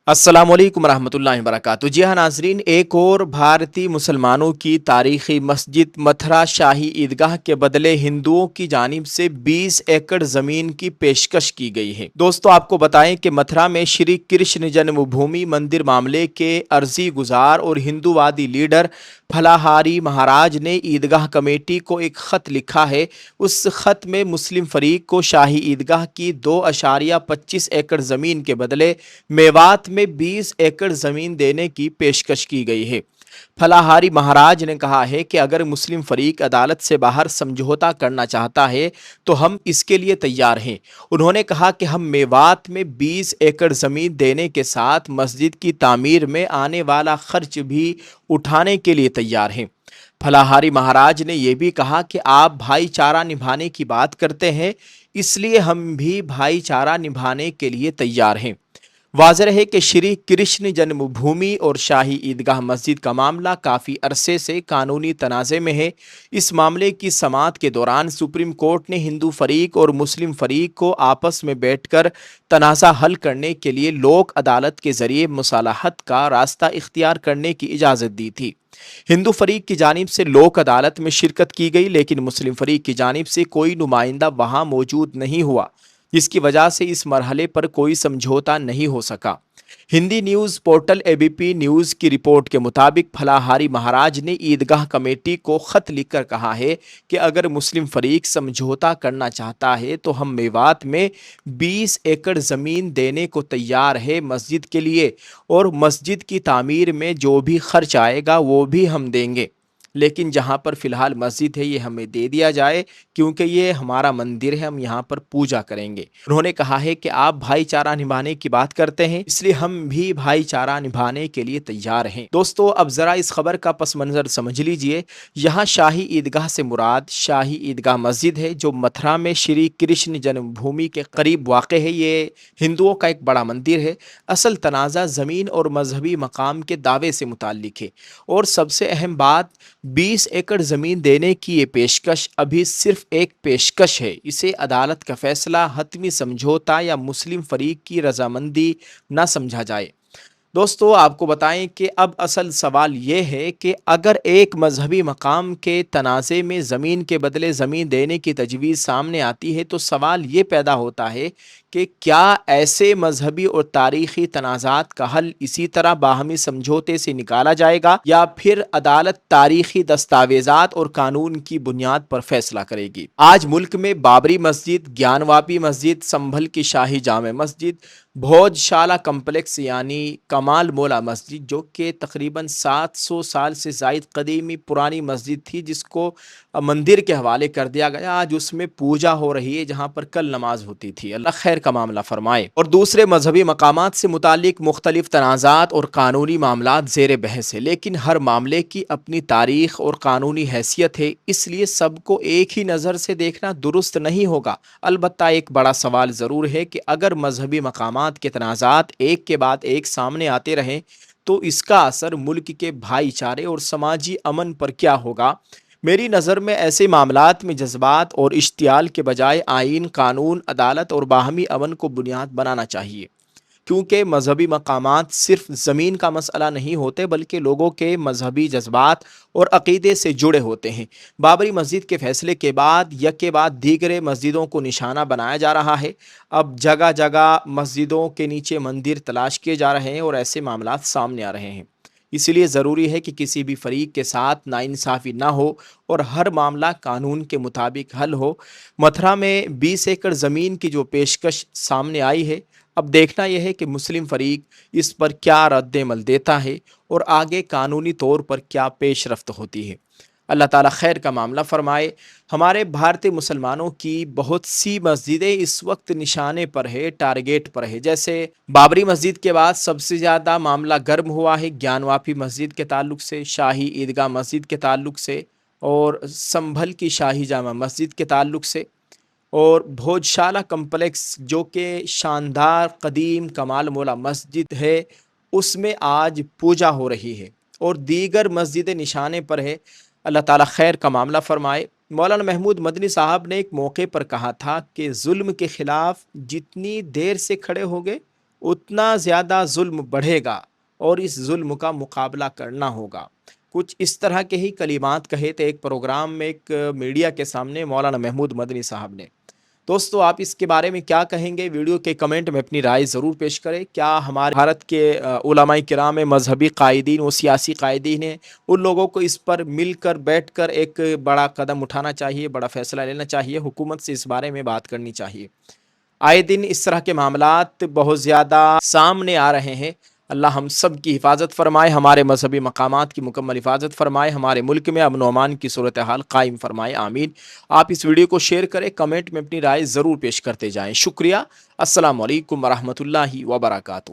अस्सलामुअलैकुम रहमतुल्लाहि वबरकातुहू। जी हाँ नाजरीन, एक और भारतीय मुसलमानों की तारीखी मस्जिद मथुरा शाही ईदगाह के बदले हिंदुओं की जानिब से 20 एकड़ ज़मीन की पेशकश की गई है। दोस्तों, आपको बताएं कि मथुरा में श्री कृष्ण जन्मभूमि मंदिर मामले के अर्जी गुजार और हिंदूवादी लीडर फलाहारी महाराज ने ईदगाह कमेटी को एक ख़त लिखा है। उस ख़त में मुस्लिम फ़रीक को शाही ईदगाह की 2.25 एकड़ ज़मीन के बदले मेवात में 20 एकड़ ज़मीन देने की पेशकश की गई है। फलाहारी महाराज ने कहा है कि अगर मुस्लिम फ़रीक अदालत से बाहर समझौता करना चाहता है तो हम इसके लिए तैयार हैं। उन्होंने कहा कि हम मेवात में 20 एकड़ ज़मीन देने के साथ मस्जिद की तामीर में आने वाला खर्च भी उठाने के लिए तैयार हैं। फलाहारी महाराज ने यह भी कहा कि आप भाईचारा निभाने की बात करते हैं, इसलिए हम भी भाईचारा निभाने के लिए तैयार हैं। वाज़ेह है कि श्री कृष्ण जन्मभूमि और शाही ईदगाह मस्जिद का मामला काफ़ी अरसे से कानूनी तनाज़े में है। इस मामले की समाअत के दौरान सुप्रीम कोर्ट ने हिंदू फरीक और मुस्लिम फरीक को आपस में बैठकर तनाज़ा हल करने के लिए लोक अदालत के ज़रिए मुसालहत का रास्ता इख्तियार करने की इजाज़त दी थी। हिंदू फरीक की जानिब से लोक अदालत में शिरकत की गई, लेकिन मुस्लिम फरीक की जानिब से कोई नुमाइंदा वहाँ मौजूद नहीं हुआ, जिसकी वजह से इस मरहले पर कोई समझौता नहीं हो सका। Hindi news portal ABP news की रिपोर्ट के मुताबिक फलाहारी महाराज ने ईदगाह कमेटी को ख़त लिखकर कहा है कि अगर मुस्लिम फरीक समझौता करना चाहता है तो हम मेवात में 20 एकड़ ज़मीन देने को तैयार है मस्जिद के लिए, और मस्जिद की तामीर में जो भी खर्च आएगा वो भी हम देंगे, लेकिन जहाँ पर फ़िलहाल मस्जिद है ये हमें दे दिया जाए, क्योंकि ये हमारा मंदिर है, हम यहाँ पर पूजा करेंगे। उन्होंने कहा है कि आप भाईचारा निभाने की बात करते हैं, इसलिए हम भी भाईचारा निभाने के लिए तैयार हैं। दोस्तों, अब ज़रा इस खबर का पस मंज़र समझ लीजिए। यहाँ शाही ईदगाह से मुराद शाही ईदगाह मस्जिद है, जो मथुरा में श्री कृष्ण जन्मभूमि के करीब वाक़ है। ये हिंदुओं का एक बड़ा मंदिर है। असल तनाज़ा ज़मीन और मजहबी मकाम के दावे से मुताल्लिक है, और सबसे अहम बात, 20 एकड़ ज़मीन देने की ये पेशकश अभी सिर्फ एक पेशकश है। इसे अदालत का फैसला, हतमी समझौता या मुस्लिम फरीक की रजामंदी ना समझा जाए। दोस्तों, आपको बताएं कि अब असल सवाल ये है कि अगर एक मजहबी मकाम के तनाज़े में ज़मीन के बदले ज़मीन देने की तजवीज़ सामने आती है तो सवाल ये पैदा होता है कि क्या ऐसे मजहबी और तारीख़ी तनाज़ात का हल इसी तरह बाहमी समझौते से निकाला जाएगा, या फिर अदालत तारीख़ी दस्तावेज़ात और कानून की बुनियाद पर फैसला करेगी। आज मुल्क में बाबरी मस्जिद, ज्ञानवापी मस्जिद, संभल की शाही जामे मस्जिद, भोजशाला कम्प्लेक्स यानी कमाल मौला मस्जिद, जो कि तकरीबन 700 साल से ज़ायद कदीमी पुरानी मस्जिद थी, जिसको मंदिर के हवाले कर दिया गया, आज उसमें पूजा हो रही है जहाँ पर कल नमाज होती थी। अल्लाह खैर का मामला फरमाए। और दूसरे मजहबी मकामात से मुतालिक मुख्तलिफ तनाज़ात और कानूनी मामलात ज़ेर बहस है, लेकिन हर मामले की अपनी तारीख़ और कानूनी हैसियत है, इसलिए सबको एक ही नज़र से देखना दुरुस्त नहीं होगा। अलबत्ता एक बड़ा सवाल ज़रूर है कि अगर मजहबी मकामात के तनाज़ात एक के बाद एक सामने आते रहें तो इसका असर मुल्क के भाईचारे और समाजी अमन पर क्या होगा। मेरी नज़र में ऐसे मामलात में जज्बात और इश्तियाल के बजाय आइन, कानून, अदालत और बाहमी अमन को बुनियाद बनाना चाहिए, क्योंकि मजहबी मकामात सिर्फ ज़मीन का मसला नहीं होते, बल्कि लोगों के मजहबी जज्बात और अक़ीदे से जुड़े होते हैं। बाबरी मस्जिद के फैसले के बाद यके बाद दीगरे मस्जिदों को निशाना बनाया जा रहा है। अब जगह जगह मस्जिदों के नीचे मंदिर तलाश किए जा रहे हैं और ऐसे मामलात सामने आ रहे हैं। इसलिए ज़रूरी है कि किसी भी फरीक के साथ नाइंसाफ़ी ना हो और हर मामला कानून के मुताबिक हल हो। मथुरा में 20 एकड़ ज़मीन की जो पेशकश सामने आई है, अब देखना यह है कि मुस्लिम फरीक इस पर क्या रद्द-ए-अमल देता है और आगे कानूनी तौर पर क्या पेशरफ्त होती है। अल्लाह ताला खैर का मामला फ़रमाए। हमारे भारतीय मुसलमानों की बहुत सी मस्जिदें इस वक्त निशाने पर है, टारगेट पर है। जैसे बाबरी मस्जिद के बाद सबसे ज़्यादा मामला गर्म हुआ है ज्ञानवापी मस्जिद के ताल्लुक से, शाही ईदगाह मस्जिद के ताल्लुक से, और संभल की शाही जामा मस्जिद के ताल्लुक से, और भोजशाला कम्प्लेक्स जो कि शानदार कदीम कमाल मौला मस्जिद है, उसमें आज पूजा हो रही है, और दीगर मस्जिदें निशाने पर है। अल्लाह ताला खैर का मामला फ़रमाए। मौलाना महमूद मदनी साहब ने एक मौके पर कहा था कि जुल्म के ख़िलाफ़ जितनी देर से खड़े होगे اتنا زیادہ ظلم بڑھے گا اور اس ظلم کا مقابلہ کرنا ہوگا۔ کچھ اس طرح کے ہی کلمات کہے تھے ایک پروگرام میں ایک میڈیا کے سامنے مولانا محمود مدنی صاحب نے۔ دوستو آپ اس کے بارے میں کیا کہیں گے؟ ویڈیو کے کمنٹ میں اپنی رائے ضرور پیش کریں۔ کیا ہمارے بھارت کے علماء کرام مذہبی قائدین و سیاسی قائدین ہیں، ان لوگوں کو اس پر مل کر بیٹھ کر ایک بڑا قدم اٹھانا چاہیے، بڑا فیصلہ لینا چاہیے، حکومت سے اس بارے میں بات کرنی چاہیے؟ آئے دن اس طرح کے معاملات بہت زیادہ سامنے آ رہے ہیں۔ اللہ ہم سب کی حفاظت فرمائے، ہمارے مذہبی مقامات کی مکمل حفاظت فرمائے، ہمارے ملک میں امن و امان کی صورتحال قائم فرمائے، آمین۔ آپ اس ویڈیو کو شیئر کریں، کمنٹ میں اپنی رائے ضرور پیش کرتے جائیں۔ شکریہ۔ السلام علیکم ورحمۃ اللہ وبرکاتہ۔